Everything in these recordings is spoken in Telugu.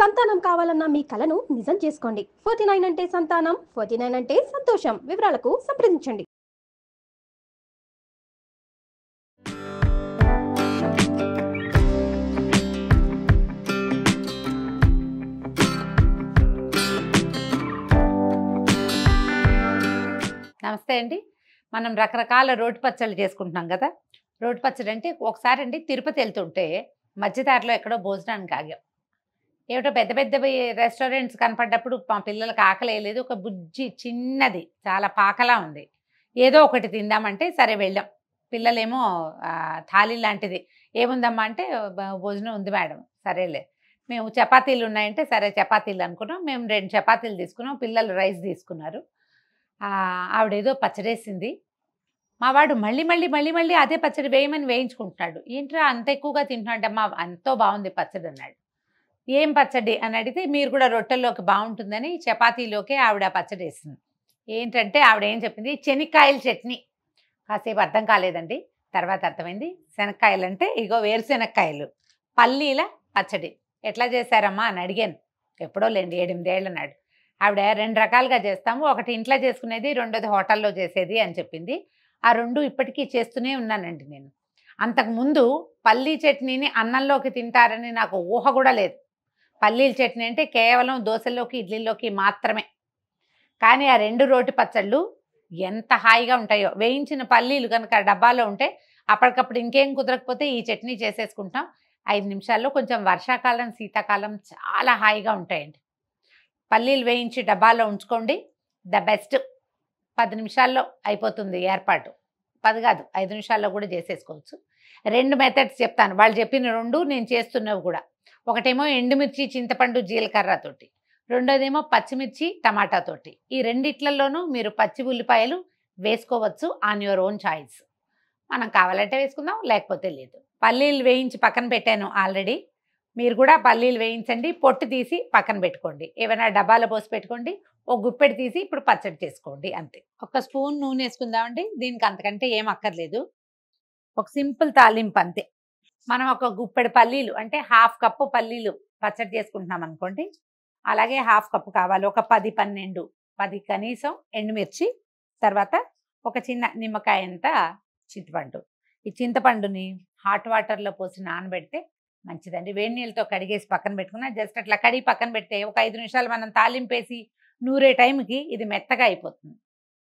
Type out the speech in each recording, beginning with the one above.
సంతానం కావాలన్న మీ కలను నిజం చేసుకోండి. 49 అంటే సంతానం, 49 అంటే సంతోషం. వివరాలకు సంప్రదించండి. నమస్తే అండి. మనం రకరకాల రోటి పచ్చళ్ళు చేసుకుంటున్నాం కదా. రోటి పచ్చడి అంటే ఒకసారి అండి తిరుపతి వెళ్తుంటే మధ్యదారిలో ఎక్కడో భోజనానికి ఆగాం. ఏమిటో పెద్ద పెద్దవి రెస్టారెంట్స్ కనపడ్డప్పుడు మా పిల్లలకి ఆకలేయలేదు. ఒక బుజ్జి చిన్నది చాలా పాకలా ఉంది. ఏదో ఒకటి తిందామంటే సరే వెళ్ళాం. పిల్లలేమో థాలీ లాంటిది ఏముందమ్మా అంటే భోజనం ఉంది మేడం. సరేలే, మేము చపాతీలు ఉన్నాయంటే సరే చపాతీలు అనుకున్నాం. మేము 2 చపాతీలు తీసుకున్నాం, పిల్లలు రైస్ తీసుకున్నారు. ఆవిడేదో పచ్చడేసింది. మా వాడు మళ్ళీ మళ్ళీ మళ్ళీ మళ్ళీ అదే పచ్చడి వేయమని వేయించుకుంటున్నాడు. ఏంట్రా అంత ఎక్కువగా తింటున్నాడమ్మా, ఎంతో బాగుంది పచ్చడి అన్నాడు. ఏం పచ్చడి అని అడిగితే మీరు కూడా రొట్టెల్లోకి బాగుంటుందని చపాతీలోకి ఆవిడ పచ్చడి వేసింది. ఏంటంటే ఆవిడ ఏం చెప్పింది, శనక్కాయల చట్నీ. కాసేపు అర్థం కాలేదండి, తర్వాత అర్థమైంది. శనక్కాయలు అంటే ఇగో వేరుశెనక్కాయలు, పల్లీల పచ్చడి. ఎట్లా చేశారమ్మా అని అడిగాను. ఎప్పుడో లేండి 7-8 ఏళ్ళ నాడు. ఆవిడ 2 రకాలుగా చేస్తాము, ఒకటి ఇంట్లో చేసుకునేది, రెండోది హోటల్లో చేసేది అని చెప్పింది. ఆ 2 ఇప్పటికీ చేస్తూనే ఉన్నానండి నేను. అంతకుముందు పల్లీ చట్నీని అన్నంలోకి తింటారని నాకు ఊహ కూడా లేదు. పల్లీల చట్నీ అంటే కేవలం దోశల్లోకి ఇడ్లీలోకి మాత్రమే. కానీ ఆ 2 రోటి పచ్చళ్ళు ఎంత హాయిగా ఉంటాయో. వేయించిన పల్లీలు కనుక డబ్బాలో ఉంటే అప్పటికప్పుడు ఇంకేం కుదరకపోతే ఈ చట్నీ చేసేసుకుంటాం 5 నిమిషాల్లో. కొంచెం వర్షాకాలం శీతాకాలం చాలా హాయిగా ఉంటాయండి. పల్లీలు వేయించి డబ్బాలో ఉంచుకోండి, ద బెస్ట్. 10 నిమిషాల్లో అయిపోతుంది ఏర్పాటు. 10 కాదు 5 నిమిషాల్లో కూడా చేసేసుకోవచ్చు. 2 మెథడ్స్ చెప్తాను, వాళ్ళు చెప్పిన 2 నేను చేస్తున్నవి కూడా. ఒకటేమో ఎండుమిర్చి చింతపండు జీలకర్రతోటి, రెండోదేమో పచ్చిమిర్చి టమాటాతోటి. ఈ రెండిట్లలోనూ మీరు పచ్చి ఉల్లిపాయలు వేసుకోవచ్చు, ఆన్ యువర్ ఓన్ చాయిస్. మనం కావాలంటే వేసుకుందాం, లేకపోతే లేదు. పల్లీలు వేయించి పక్కన పెట్టాను ఆల్రెడీ. మీరు కూడా పల్లీలు వేయించండి, పొట్టు తీసి పక్కన పెట్టుకోండి. ఏమైనా డబ్బాలో పోసి పెట్టుకోండి. ఒక గుప్పెడు తీసి ఇప్పుడు పచ్చడి చేసుకోండి, అంతే. 1 స్పూన్ నూనె వేసుకుందామండి. దీనికి అంతకంటే ఏం అక్కర్లేదు, ఒక సింపుల్ తాలింపు అంతే. మనం ఒక గుప్పెడు పల్లీలు అంటే 1/2 కప్పు పల్లీలు పచ్చడి చేసుకుంటున్నాం అనుకోండి, అలాగే 1/2 కప్పు కావాలి. ఒక 10 కనీసం ఎండుమిర్చి, తర్వాత ఒక చిన్న నిమ్మకాయ అంత చింతపండు. ఈ చింతపండుని హాట్ వాటర్లో పోసి నానబెడితే మంచిదండి. వేడి నీళ్ళతో కడిగేసి పక్కన పెట్టుకున్నా, జస్ట్ అట్లా కడిగి పక్కన పెడితే ఒక 5 నిమిషాలు మనం తాలింపేసి నూరే టైంకి ఇది మెత్తగా అయిపోతుంది.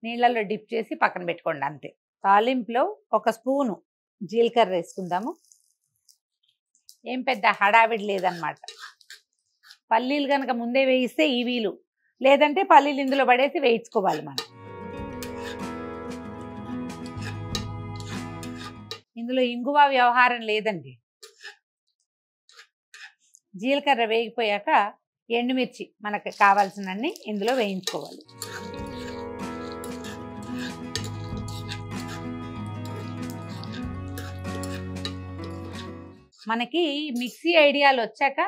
నీళ్ళల్లో డిప్ చేసి పక్కన పెట్టుకోండి, అంతే. తాలింపులో 1 స్పూను జీలకర్ర వేసుకుందాము. ఏం పెద్ద హడావిడి లేదనమాట. పల్లీలు కనుక ముందే వేయిస్తే ఈ వీలు, లేదంటే పల్లీలు ఇందులో పడేసి వేయించుకోవాలి మనం. ఇందులో ఇంగువ వ్యవహారం లేదండి. జీలకర్ర వేగిపోయాక ఎండుమిర్చి మనకు కావాల్సినన్ని ఇందులో వేయించుకోవాలి. మనకి మిక్సీ ఐడియాలు వచ్చాక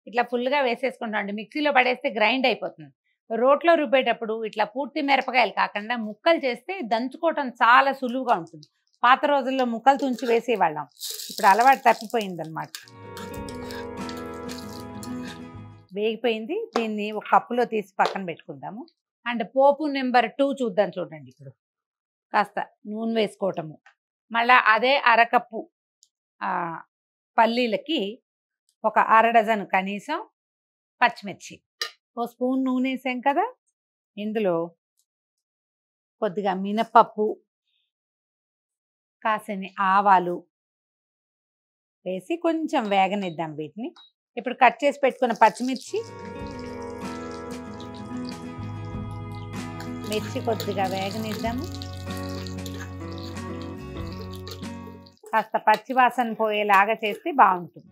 ఇట్లా ఫుల్గా వేసేసుకుంటామండి. మిక్సీలో పడేస్తే గ్రైండ్ అయిపోతుంది. రోట్లో రుబ్బేటప్పుడు ఇట్లా పూర్తి మిరపకాయలు కాకుండా ముక్కలు చేస్తే దంచుకోవటం చాలా సులువుగా ఉంటుంది. పాత రోజుల్లో ముక్కలు తుంచి వేసేవాళ్ళం, ఇప్పుడు అలవాటు తప్పిపోయిందనమాట. వేగిపోయింది, దీన్ని ఒక కప్పులో తీసి పక్కన పెట్టుకుందాము. అండ్ పోపు నెంబర్ 2 చూద్దాం. చూడండి, ఇప్పుడు కాస్త నూనె వేసుకోవటము, మళ్ళీ అదే 1/2 కప్పు పల్లీలకి ఒక 1/2 డజన్ కనీసం పచ్చిమిర్చి, 1 స్పూన్ నూనె వేసాం కదా, ఇందులో కొద్దిగా మినపప్పు, కాసిని ఆవాలు వేసి కొంచెం వేగనిద్దాం వీటిని. ఇప్పుడు కట్ చేసి పెట్టుకున్న పచ్చిమిర్చి, మిర్చి కొద్దిగా వేగనిద్దాము. కాస్త పచ్చివాసన పోయేలాగా చేస్తే బాగుంటుంది.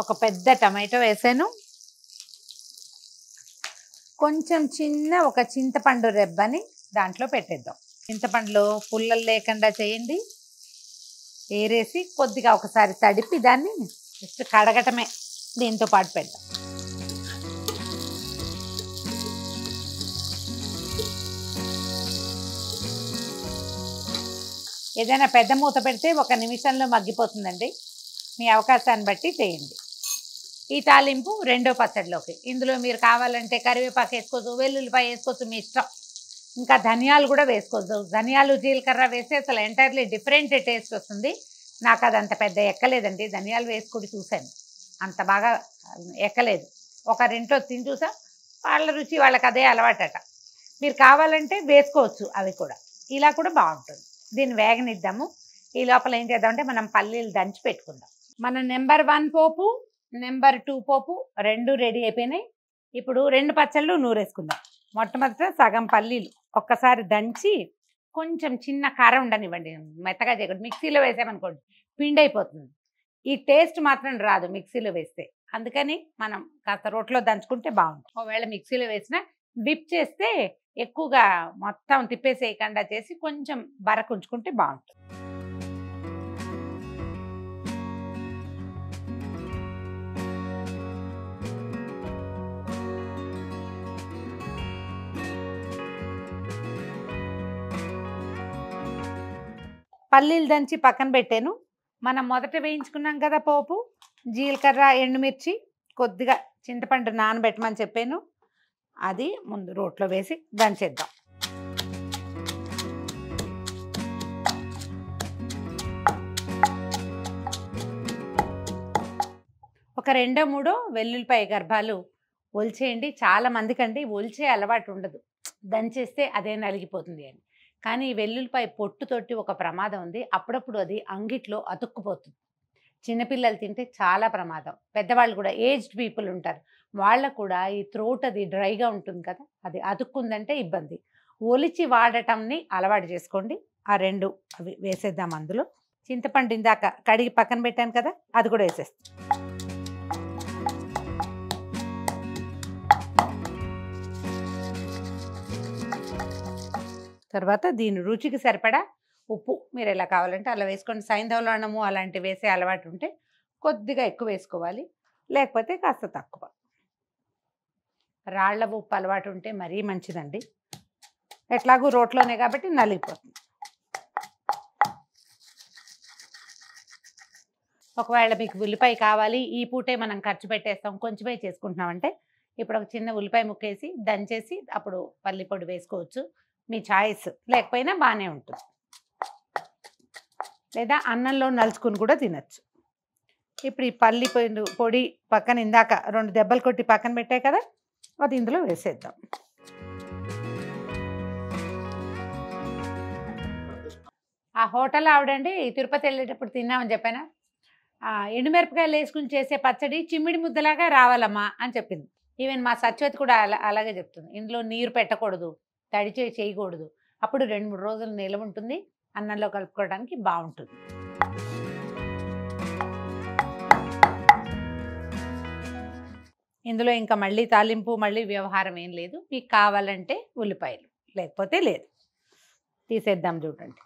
ఒక పెద్ద టమాటో వేసాను, కొంచెం చిన్న ఒక చింతపండు రెబ్బని దాంట్లో పెట్టేద్దాం. చింతపండులో పుల్లలు లేకుండా చేయండి. ఏరేసి కొద్దిగా ఒకసారి తడిపి దాన్ని జస్ట్ కడగటమే దీంతో పాటు పెడదాం. ఏదైనా పెద్ద మూత పెడితే 1 నిమిషంలో మగ్గిపోతుందండి. మీ అవకాశాన్ని బట్టి చేయండి. ఈ తాలింపు రెండో పచ్చడిలోకి. ఇందులో మీరు కావాలంటే కరివేపాకు వేసుకోవచ్చు, వెల్లుల్లిపాయ వేసుకోవచ్చు, మీ ఇష్టం. ఇంకా ధనియాలు కూడా వేసుకోవచ్చు. ధనియాలు జీలకర్ర వేస్తే అసలు ఎంటైర్లీ డిఫరెంట్ టేస్ట్ వస్తుంది. నాకు అది అంత పెద్ద ఎక్కలేదండి. ధనియాలు వేసుకొని చూశాను, అంత బాగా ఎక్కలేదు. ఒకరింట్లో తిని చూసా, వాళ్ళ రుచి వాళ్ళకి అదే అలవాటట. మీరు కావాలంటే వేసుకోవచ్చు అవి కూడా. ఇలా కూడా బాగుంటుంది. దీన్ని వేగనిద్దాము. ఈ లోపల ఏం చేద్దామంటే మనం పల్లీలు దంచి పెట్టుకుందాం. మన నెంబర్ 1 పోపు, నెంబర్ 2 పోపు 2 రెడీ అయిపోయినాయి. ఇప్పుడు 2 పచ్చళ్ళు నూరేసుకుందాం. మొట్టమొదట సగం పల్లీలు ఒక్కసారి దంచి కొంచెం చిన్న కారం ఉండనివ్వండి, మెత్తగా చేయకూడదు. మిక్సీలో వేసామనుకోండి పిండి అయిపోతుంది. ఈ టేస్ట్ మాత్రం రాదు మిక్సీలో వేస్తే. అందుకని మనం కాస్త రోట్లో దంచుకుంటే బాగుంటుంది. ఒకవేళ మిక్సీలో వేసినా డిప్ చేస్తే ఎక్కువగా మొత్తం తిప్పేసేయకుండా చేసి కొంచెం బరకుంచుకుంటే బాగుంటుంది. పల్లీలు దంచి పక్కన పెట్టాను. మనం మొదట వేయించుకున్నాం కదా పోపు, జీలకర్ర, ఎండుమిర్చి, కొద్దిగా చింతపండు నానబెట్టమని చెప్పాను. అది ముందు రోట్లో వేసి దంచేద్దాం. ఒక 2-3 వెల్లుల్లిపాయ గర్భాలు ఒలిచేయండి. చాలా మందికండి ఒలిచే అలవాటు ఉండదు, దంచేస్తే అదే నలిగిపోతుంది అని. కానీ ఈ వెల్లుల్లిపాయ పొట్టుతోటి ఒక ప్రమాదం ఉంది. అప్పుడప్పుడు అది అంగిట్లో అతుక్కుపోతుంది. చిన్నపిల్లలు తింటే చాలా ప్రమాదం. పెద్దవాళ్ళు కూడా, ఏజ్డ్ పీపుల్ ఉంటారు, వాళ్ళకు కూడా ఈ థ్రోట్ అది డ్రైగా ఉంటుంది కదా, అది అతుక్కుందంటే ఇబ్బంది. ఒలిచి వాడటంని అలవాటు చేసుకోండి. ఆ 2 అవి వేసేద్దాం. అందులో చింతపండు ఇందాక కడిగి పక్కన పెట్టాను కదా, అది కూడా వేసేస్తాం. తర్వాత దీని రుచికి సరిపడా ఉప్పు మీరు ఎలా కావాలంటే అలా వేసుకోండి. సైంధవ అన్నము అలాంటివి వేసే అలవాటు ఉంటే కొద్దిగా ఎక్కువ వేసుకోవాలి, లేకపోతే కాస్త తక్కువ. రాళ్ల ఉప్పు అలవాటు ఉంటే మరీ మంచిదండి. ఎట్లాగూ రోట్లోనే కాబట్టి నలిగిపోతుంది. ఒకవేళ మీకు ఉల్లిపాయ కావాలి, ఈ పూటే మనం ఖర్చు పెట్టేస్తాం, కొంచెమే చేసుకుంటున్నామంటే ఇప్పుడు ఒక చిన్న ఉల్లిపాయ ముక్కేసి దంచేసి అప్పుడు పల్లి పొడి వేసుకోవచ్చు. మీ చాయిస్, లేకపోయినా బాగానే ఉంటుంది. లేదా అన్నంలో నలుచుకుని కూడా తినచ్చు. ఇప్పుడు ఈ పల్లి పొడి పక్కన ఇందాక 2 దెబ్బలు కొట్టి పక్కన పెట్టాయి కదా, అది ఇందులో వేసేద్దాం. ఆ హోటల్ ఆవిడండి తిరుపతి వెళ్ళేటప్పుడు తిన్నామని చెప్పానా, ఎండుమిరపకాయలు వేసుకుని చేసే పచ్చడి చిమ్మిడి ముద్దలాగా రావాలమ్మా అని చెప్పింది. ఈవెన్ మా సత్యవతి కూడా అలాగే చెప్తుంది. ఇందులో నీరు పెట్టకూడదు, తడి చేయకూడదు. అప్పుడు 2-3 రోజులు నిలవ ఉంటుంది, అన్నంలో కలుపుకోవడానికి బాగుంటుంది. ఇందులో ఇంకా మళ్ళీ తాలింపు మళ్ళీ వ్యవహారం ఏం లేదు. మీకు కావాలంటే ఉల్లిపాయలు, లేకపోతే లేదు. తీసేద్దాం. చూడండి,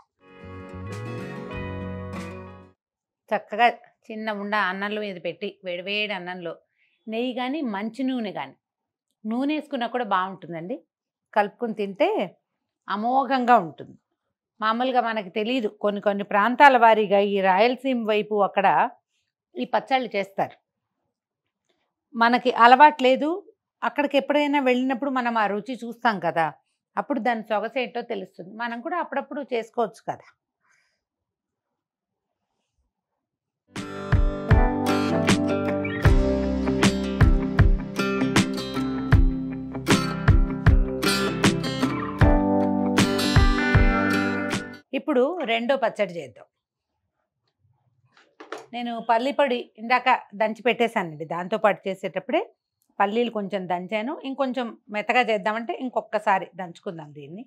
చక్కగా చిన్న ఉండ అన్నంలో మీద పెట్టి వేడివేడి అన్నంలో నెయ్యి కానీ మంచి నూనె కానీ, నూనె వేసుకున్నా కూడా బాగుంటుందండి. కలుపుకొని తింటే అమోఘంగా ఉంటుంది. మామూలుగా మనకి తెలియదు, కొన్ని ప్రాంతాల వారీగా ఈ రాయలసీమ వైపు అక్కడ ఈ పచ్చళ్ళు చేస్తారు. మనకి అలవాటు లేదు. అక్కడికి ఎప్పుడైనా వెళ్ళినప్పుడు మనం ఆ రుచి చూస్తాం కదా, అప్పుడు దాని సొగసేంటో తెలుస్తుంది. మనం కూడా అప్పుడప్పుడు చేసుకోవచ్చు కదా. ఇప్పుడు రెండో పచ్చడి చేద్దాం. నేను పల్లి పొడి ఇందాక దంచి పెట్టేశానండి. దాంతోపాటు చేసేటప్పుడే పల్లీలు కొంచెం దంచాను. ఇంకొంచెం మెత్తగా చేద్దామంటే ఇంకొకసారి దంచుకుందాం. దీన్ని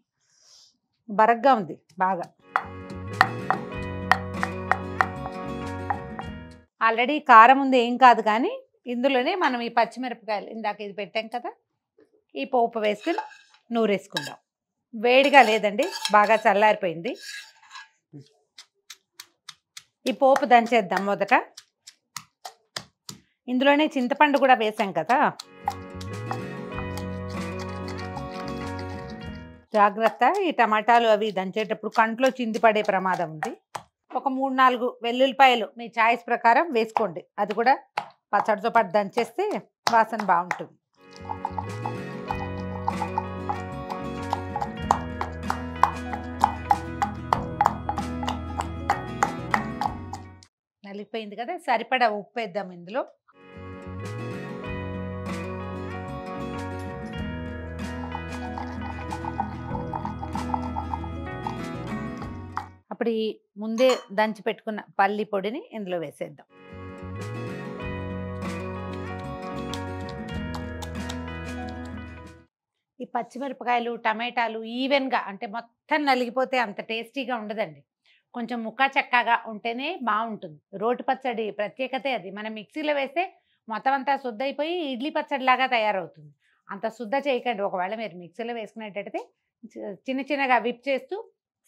బరగ్గా ఉంది బాగా. ఆల్రెడీ కారం ఉంది, ఏం కాదు. కానీ ఇందులోనే మనం ఈ పచ్చిమిరపకాయలు ఇందాక ఇది పెట్టాం కదా, ఈ పోపు వేసుకుని నూరేసుకుందాం. వేడిగా లేదండి, బాగా చల్లారిపోయింది. ఈ పోపు దంచేద్దాం. మొదట ఇందులోనే చింతపండు కూడా వేసాం కదా, జాగ్రత్త, ఈ టమాటాలు అవి దంచేటప్పుడు కంట్లో చింది పడే ప్రమాదం ఉంది. ఒక 3-4 వెల్లుల్లిపాయలు మీ చాయిస్ ప్రకారం వేసుకోండి. అది కూడా పచ్చడితో పాటు దంచేస్తే వాసన బాగుంటుంది. నలిగిపోయింది కదా, సరిపడా ఉప్పు వేద్దాం ఇందులో. అప్పుడు ఈ ముందే దంచి పెట్టుకున్న పల్లి పొడిని ఇందులో వేసేద్దాం. ఈ పచ్చిమిరపకాయలు టమాటాలు ఈవెన్గా అంటే మొత్తం నలిగిపోతే అంత టేస్టీగా ఉండదండి. కొంచెం ముక్కా చెక్కగా ఉంటేనే బాగుంటుంది. రోటి పచ్చడి ప్రత్యేకతే అది. మనం మిక్సీలో వేస్తే మొత్తం అంతా శుద్ధ అయిపోయి ఇడ్లీ పచ్చడిలాగా తయారవుతుంది. అంత శుద్ధ చేయకండి. ఒకవేళ మీరు మిక్సీలో వేసుకునేటట్టయితే చిన్న చిన్నగా విప్ చేస్తూ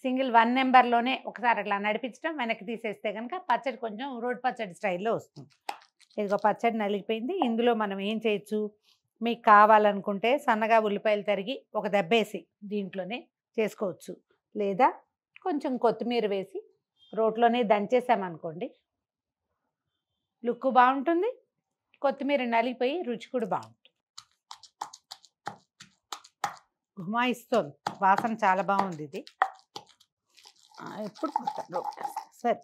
సింగిల్ 1 నెంబర్లోనే ఒకసారి అట్లా నడిపించడం, వెనక్కి తీసేస్తే కనుక పచ్చడి కొంచెం రోటి పచ్చడి స్టైల్లో వస్తుంది. ఇదిగో పచ్చడి నలిగిపోయింది. ఇందులో మనం ఏం చేయొచ్చు, మీకు కావాలనుకుంటే సన్నగా ఉల్లిపాయలు తరిగి ఒక దెబ్బేసి దీంట్లోనే చేసుకోవచ్చు. లేదా కొంచెం కొత్తిమీర వేసి రోట్లోనే దంచేసామనుకోండి, లుక్ బాగుంటుంది. కొత్తిమీర నలిగిపోయి రుచి కూడా బాగుంటుంది. గుమాయిస్తుంది, వాసన చాలా బాగుంది. ఇది ఎప్పుడు సరే.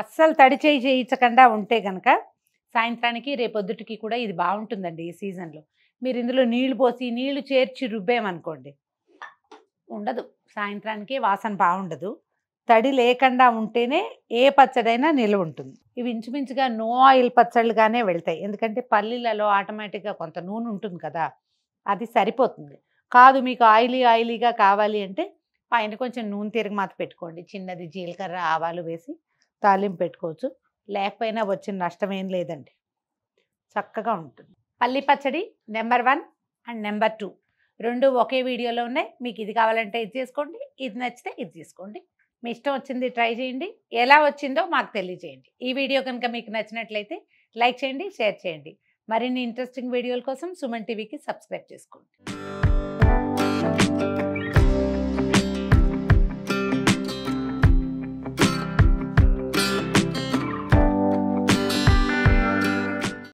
అస్సలు తడి చేయించకుండా ఉంటే కనుక సాయంత్రానికి రేపొద్దుటికి కూడా ఇది బాగుంటుందండి. ఈ సీజన్లో మీరు ఇందులో నీళ్లు పోసి నీళ్లు చేర్చి రుబ్బేమనుకోండి ఉండదు, సాయంత్రానికి వాసన బాగుండదు. తడి లేకుండా ఉంటేనే ఏ పచ్చడైనా నిల్వ ఉంటుంది. ఇవి ఇంచుమించుగా నో ఆయిల్ పచ్చళ్ళుగానే వెళ్తాయి. ఎందుకంటే పల్లీలలో ఆటోమేటిక్గా కొంత నూనె ఉంటుంది కదా, అది సరిపోతుంది. కాదు మీకు ఆయిలీగా కావాలి అంటే పైన కొంచెం నూనె తిరగమాత పెట్టుకోండి. చిన్నది జీలకర్ర ఆవాలు వేసి తాలింపు పెట్టుకోవచ్చు. లేకపోయినా వచ్చిన నష్టం ఏం లేదండి, చక్కగా ఉంటుంది. పల్లి పచ్చడి నెంబర్ 1 అండ్ నెంబర్ 2 రెండు ఒకే వీడియోలో ఉన్నాయి. మీకు ఇది కావాలంటే ఇది చేసుకోండి, ఇది నచ్చితే ఇది తీసుకోండి. మీ ఇష్టం వచ్చింది ట్రై చేయండి. ఎలా వచ్చిందో మాకు తెలియజేయండి. ఈ వీడియో కనుక మీకు నచ్చినట్లయితే లైక్ చేయండి, షేర్ చేయండి. మరిన్ని ఇంట్రెస్టింగ్ వీడియోల కోసం సుమన్ టీవీకి సబ్స్క్రైబ్ చేసుకోండి.